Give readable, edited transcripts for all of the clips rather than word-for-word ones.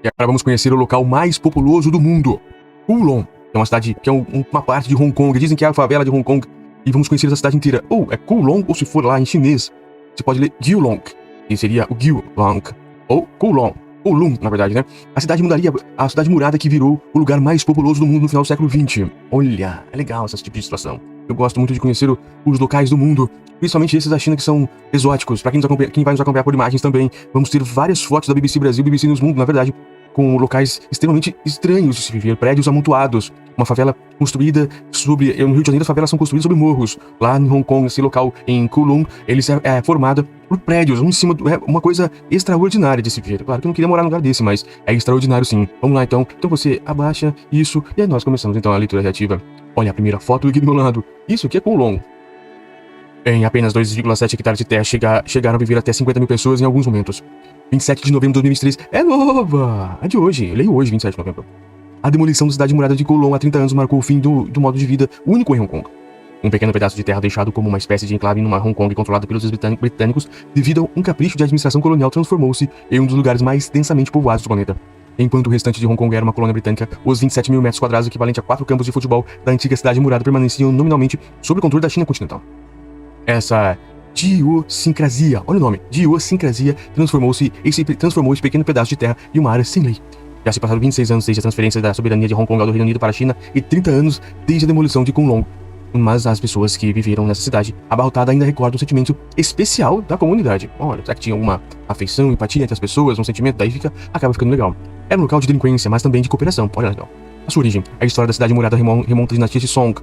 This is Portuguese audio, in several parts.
E agora vamos conhecer o local mais populoso do mundo, Kowloon. É uma cidade que é uma parte de Hong Kong. Dizem que é a favela de Hong Kong. E vamos conhecer essa cidade inteira. Ou é Kowloon, ou se for lá em chinês, você pode ler Gyulong, que seria o Gyulong. Ou Kowloon. Kowloon, na verdade, né? A cidade murada que virou o lugar mais populoso do mundo no final do século XX. Olha, é legal esse tipo de situação. Eu gosto muito de conhecer os locais do mundo, principalmente esses da China que são exóticos. Pra quem vai nos acompanhar por imagens também, vamos ter várias fotos da BBC Brasil, BBC News Mundo, na verdade, com locais extremamente estranhos de se viver, prédios amontoados, uma favela construída sobre... No Rio de Janeiro, as favelas são construídas sobre morros. Lá em Hong Kong, esse local em Kowloon, ele é formado por prédios, um em cima é uma coisa extraordinária de se ver. Claro que eu não queria morar num lugar desse, mas é extraordinário sim. Vamos lá então. Então você abaixa isso e aí nós começamos então a leitura reativa. Olha a primeira foto aqui do meu lado. Isso aqui é Kowloon. Em apenas 2,7 hectares de terra chegaram a viver até 50 mil pessoas em alguns momentos. 27 de novembro de 2023 é nova! É de hoje, eu leio hoje, 27 de novembro. A demolição da cidade murada de Kowloon há 30 anos marcou o fim do modo de vida único em Hong Kong. Um pequeno pedaço de terra deixado como uma espécie de enclave numa Hong Kong controlada pelos britânicos devido a um capricho de administração colonial transformou-se em um dos lugares mais densamente povoados do planeta. Enquanto o restante de Hong Kong era uma colônia britânica, os 27 mil metros quadrados, equivalente a 4 campos de futebol da antiga cidade murada, permaneciam nominalmente sob o controle da China continental. Essa idiosincrasia, olha o nome, idiosincrasia, transformou esse pequeno pedaço de terra em uma área sem lei. Já se passaram 26 anos desde a transferência da soberania de Hong Kong ao Reino Unido para a China e 30 anos desde a demolição de Kowloon. Mas as pessoas que viveram nessa cidade abarrotada ainda recordam um sentimento especial da comunidade. Olha, será que tinha alguma afeição, empatia entre as pessoas, um sentimento, daí acaba ficando legal. Era um local de delinquência, mas também de cooperação, olha legal. A sua origem, a história da cidade murada remonta à dinastia de Song,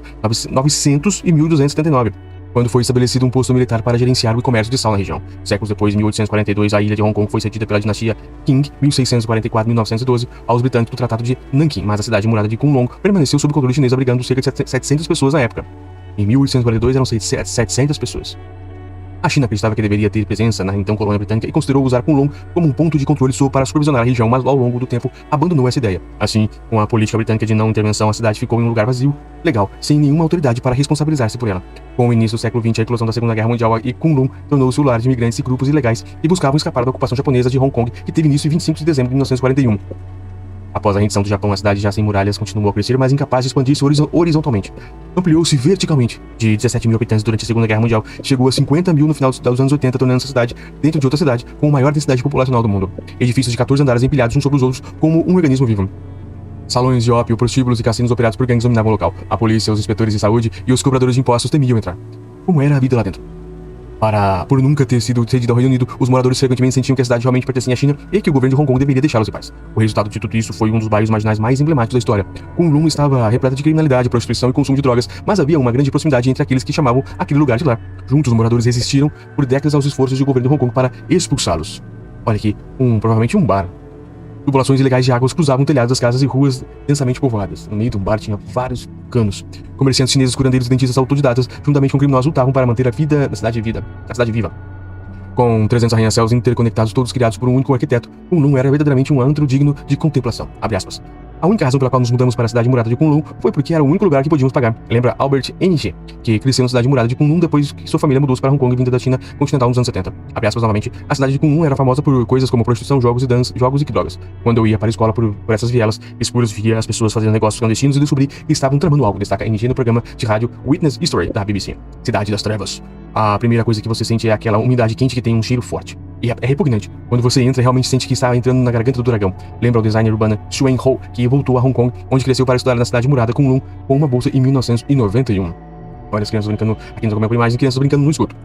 900 e 1279. Quando foi estabelecido um posto militar para gerenciar o comércio de sal na região. Séculos depois, em 1842, a ilha de Hong Kong foi cedida pela dinastia Qing, 1644-1912, aos britânicos do Tratado de Nanquim, mas a cidade murada de Kowloon permaneceu sob controle chinês, abrigando cerca de 700 pessoas na época. Em 1842, eram 700 pessoas. A China acreditava que deveria ter presença na então colônia britânica e considerou usar Kowloon como um ponto de controle para supervisionar a região, mas ao longo do tempo abandonou essa ideia. Assim, com a política britânica de não intervenção, a cidade ficou em um lugar vazio, legal, sem nenhuma autoridade para responsabilizar-se por ela. Com o início do século XX, a eclosão da Segunda Guerra Mundial, e Kowloon tornou-se o lar de imigrantes e grupos ilegais que buscavam escapar da ocupação japonesa de Hong Kong, que teve início em 25 de dezembro de 1941. Após a rendição do Japão, a cidade já sem muralhas continuou a crescer, mas incapaz de expandir-se horizontalmente. Ampliou-se verticalmente. De 17 mil habitantes durante a Segunda Guerra Mundial, chegou a 50 mil no final dos anos 80, tornando essa cidade dentro de outra cidade com a maior densidade populacional do mundo. Edifícios de 14 andares empilhados uns sobre os outros como um organismo vivo. Salões de ópio, prostíbulos e cassinos operados por gangues dominavam o local. A polícia, os inspetores de saúde e os cobradores de impostos temiam entrar. Como era a vida lá dentro? Por nunca ter sido cedido ao Reino Unido, os moradores frequentemente sentiam que a cidade realmente pertencia à China e que o governo de Hong Kong deveria deixá-los em paz. O resultado de tudo isso foi um dos bairros marginais mais emblemáticos da história. Kowloon estava repleta de criminalidade, prostituição e consumo de drogas, mas havia uma grande proximidade entre aqueles que chamavam aquele lugar de lar. Juntos, os moradores resistiram por décadas aos esforços do governo de Hong Kong para expulsá-los. Olha aqui, provavelmente um bar. Tubulações ilegais de águas cruzavam telhados das casas e ruas densamente povoadas. No meio de um bar tinha vários canos. Comerciantes chineses, curandeiros e dentistas autodidatas, juntamente com criminosos, lutavam para manter a cidade viva. Com 300 arranha-céus interconectados, todos criados por um único arquiteto, Kowloon era verdadeiramente um antro digno de contemplação. Abre aspas. A única razão pela qual nos mudamos para a cidade murada de Kowloon foi porque era o único lugar que podíamos pagar. Lembra Albert Ng, que cresceu na cidade murada de Kowloon depois que sua família mudou-se para Hong Kong vinda da China continental nos anos 70. Abre aspas novamente. A cidade de Kowloon era famosa por coisas como prostituição, jogos e drogas. Quando eu ia para a escola por essas vielas escuras, via as pessoas fazendo negócios clandestinos e descobri que estavam tramando algo, destaca Ng no programa de rádio Witness History da BBC. Cidade das Trevas. A primeira coisa que você sente é aquela umidade quente que tem um cheiro forte. E é repugnante. Quando você entra, realmente sente que está entrando na garganta do dragão. Lembra o designer urbano Xuan Ho, que voltou a Hong Kong, onde cresceu para estudar na cidade murada Kowloon com uma bolsa em 1991. Olha as crianças brincando, aqui nos acompanha por imagens, crianças brincando no esgoto.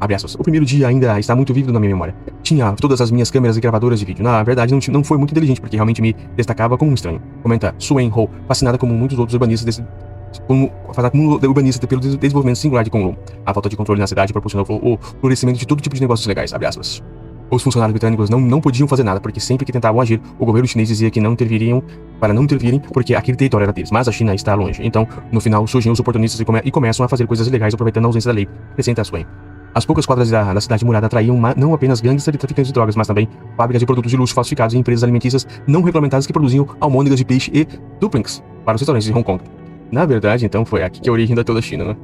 Abre aspas. O primeiro dia ainda está muito vívido na minha memória. Tinha todas as minhas câmeras e gravadoras de vídeo. Na verdade, não foi muito inteligente, porque realmente me destacava como um estranho. Comenta Xuan Ho, fascinada como muitos outros urbanistas pelo desenvolvimento singular de Kowloon. A falta de controle na cidade proporcionou o florescimento de todo tipo de negócios legais, abre aspas. Os funcionários britânicos não podiam fazer nada, porque sempre que tentavam agir, o governo chinês dizia que não intervirem, porque aquele território era deles, mas a China está longe. Então, no final, surgiam os oportunistas e começam a fazer coisas ilegais aproveitando a ausência da lei, acrescenta Swain. As poucas quadras da cidade murada atraíam não apenas gangues e traficantes de drogas, mas também fábricas de produtos de luxo falsificados e empresas alimentícias não regulamentadas que produziam almôndegas de peixe e dumplings para os restaurantes de Hong Kong. Na verdade, então, foi aqui que a origem da toda a China, né?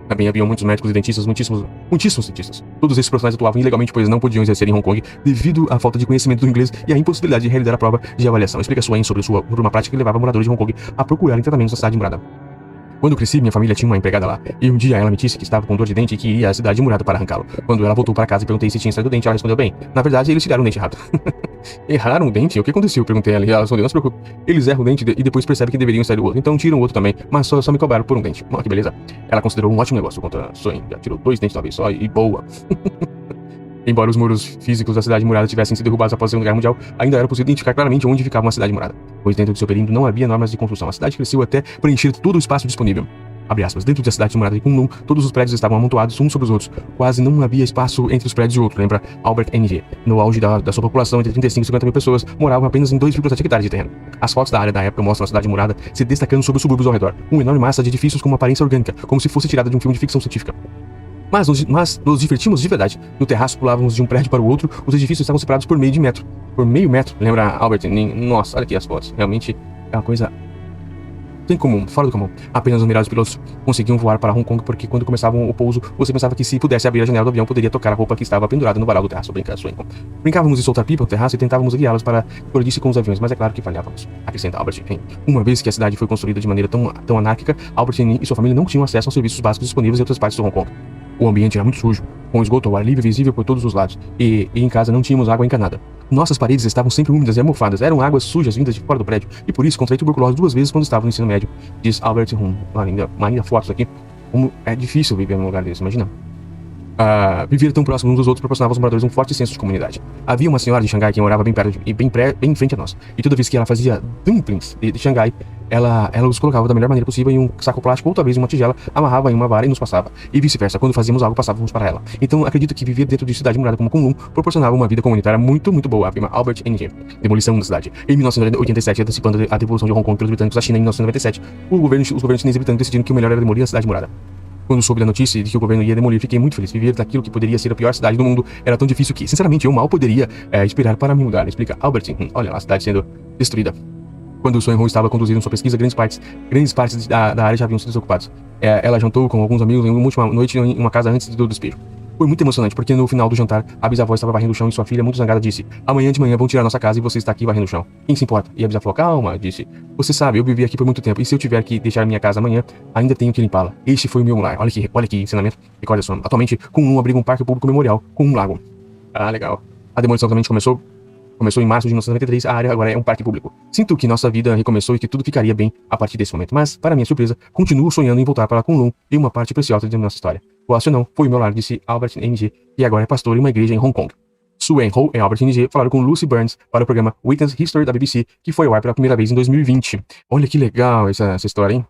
Também haviam muitos médicos e dentistas, muitíssimos dentistas. Todos esses profissionais atuavam ilegalmente, pois não podiam exercer em Hong Kong devido à falta de conhecimento do inglês e à impossibilidade de realizar a prova de avaliação. Explica Swain sobre uma prática que levava moradores de Hong Kong a procurarem tratamentos na cidade murada. Quando cresci, minha família tinha uma empregada lá, e um dia ela me disse que estava com dor de dente e que iria à cidade murada para arrancá-lo. Quando ela voltou para casa e perguntei se tinha saído o dente, ela respondeu bem. Na verdade, eles tiraram o dente errado. Erraram o dente? O que aconteceu? Perguntei a ela e ela respondeu, não se preocupe. Eles erram o dente e depois percebem que deveriam sair o outro, então tiram o outro também, mas só me cobraram por um dente. Que beleza. Ela considerou um ótimo negócio contra Swain. Já tirou 2 dentes de uma vez só e boa. Embora os muros físicos da cidade murada tivessem sido derrubados após a Segunda Guerra Mundial, ainda era possível identificar claramente onde ficava uma cidade murada, pois dentro de seu perímetro não havia normas de construção. A cidade cresceu até preencher todo o espaço disponível. Abre aspas, dentro da cidade murada de Kunlun, todos os prédios estavam amontoados uns sobre os outros. Quase não havia espaço entre os prédios e outros, lembra Albert Ng. No auge da sua população, entre 35 e 50 mil pessoas, moravam apenas em 2,7 hectares de terreno. As fotos da área da época mostram a cidade murada se destacando sobre os subúrbios ao redor, uma enorme massa de edifícios com uma aparência orgânica, como se fosse tirada de um filme de ficção científica. Mas nos divertimos de verdade. No terraço pulávamos de um prédio para o outro, os edifícios estavam separados por meio metro. Por meio metro, lembra Albert Ng? Nossa, olha aqui as fotos. Realmente é uma coisa sem comum, fora do comum. Apenas os mirados pilotos conseguiam voar para Hong Kong porque quando começavam o pouso, você pensava que se pudesse abrir a janela do avião, poderia tocar a roupa que estava pendurada no varal do terraço. Brincávamos de soltar pipa no terraço e tentávamos guiá-los para colidir com os aviões, mas é claro que falhávamos. Acrescenta Albert Ng. Uma vez que a cidade foi construída de maneira tão anárquica, Albert Ng e sua família não tinham acesso aos serviços básicos disponíveis em outras partes do Hong Kong. O ambiente era muito sujo, com esgoto ao ar livre visível por todos os lados, e em casa não tínhamos água encanada. Nossas paredes estavam sempre úmidas e amofadas, eram águas sujas vindas de fora do prédio, e por isso contraí tuberculose 2 vezes quando estava no ensino médio, diz Albert Ng. Ainda fotos aqui, como é difícil viver num lugar desse, imagina. Viver tão próximo uns dos outros proporcionava aos moradores um forte senso de comunidade. Havia uma senhora de Xangai que morava bem perto e bem em frente a nós, e toda vez que ela fazia dumplings de Xangai, ela os colocava da melhor maneira possível em um saco plástico ou talvez em uma tigela, amarrava em uma vara e nos passava, e vice-versa, quando fazíamos algo passávamos para ela. Então acredito que viver dentro de cidade murada como Kunlun proporcionava uma vida comunitária muito boa, afirma Albert Ng. Demolição da cidade. Em 1987, antecipando a devolução de Hong Kong pelos britânicos à China em 1997, os governos chineses e britânicos decidiram que o melhor era demolir a cidade murada. Quando soube da notícia de que o governo ia demolir, fiquei muito feliz. Viver daquilo que poderia ser a pior cidade do mundo era tão difícil que, sinceramente, eu mal poderia esperar para me mudar. Explica Albert. Olha lá, a cidade sendo destruída. Quando o Swain estava conduzindo sua pesquisa, grandes partes da área já haviam sido desocupadas. Ela jantou com alguns amigos em uma última noite em uma casa antes do despejo. Foi muito emocionante, porque no final do jantar, a bisavó estava varrendo o chão e sua filha, muito zangada, disse: amanhã de manhã vão tirar nossa casa e você está aqui varrendo o chão. Quem se importa? E a bisavó falou: calma, disse. Você sabe, eu vivi aqui por muito tempo, e se eu tiver que deixar minha casa amanhã, ainda tenho que limpá-la. Este foi o meu lar. Olha que ensinamento. Recorda só. Atualmente, Kunlun abriga um parque público memorial com um lago. Legal. A demolição também começou em março de 1993, a área agora é um parque público. Sinto que nossa vida recomeçou e que tudo ficaria bem a partir desse momento, mas, para minha surpresa, continuo sonhando em voltar para Kunlun e uma parte preciosa de nossa história. Gosto ou não, foi o meu lar, disse Albert Ng, e agora é pastor em uma igreja em Hong Kong. Swain Ho e Albert Ng falaram com Lucy Burns para o programa Witness History da BBC, que foi ao ar pela primeira vez em 2020. Olha que legal essa história, hein?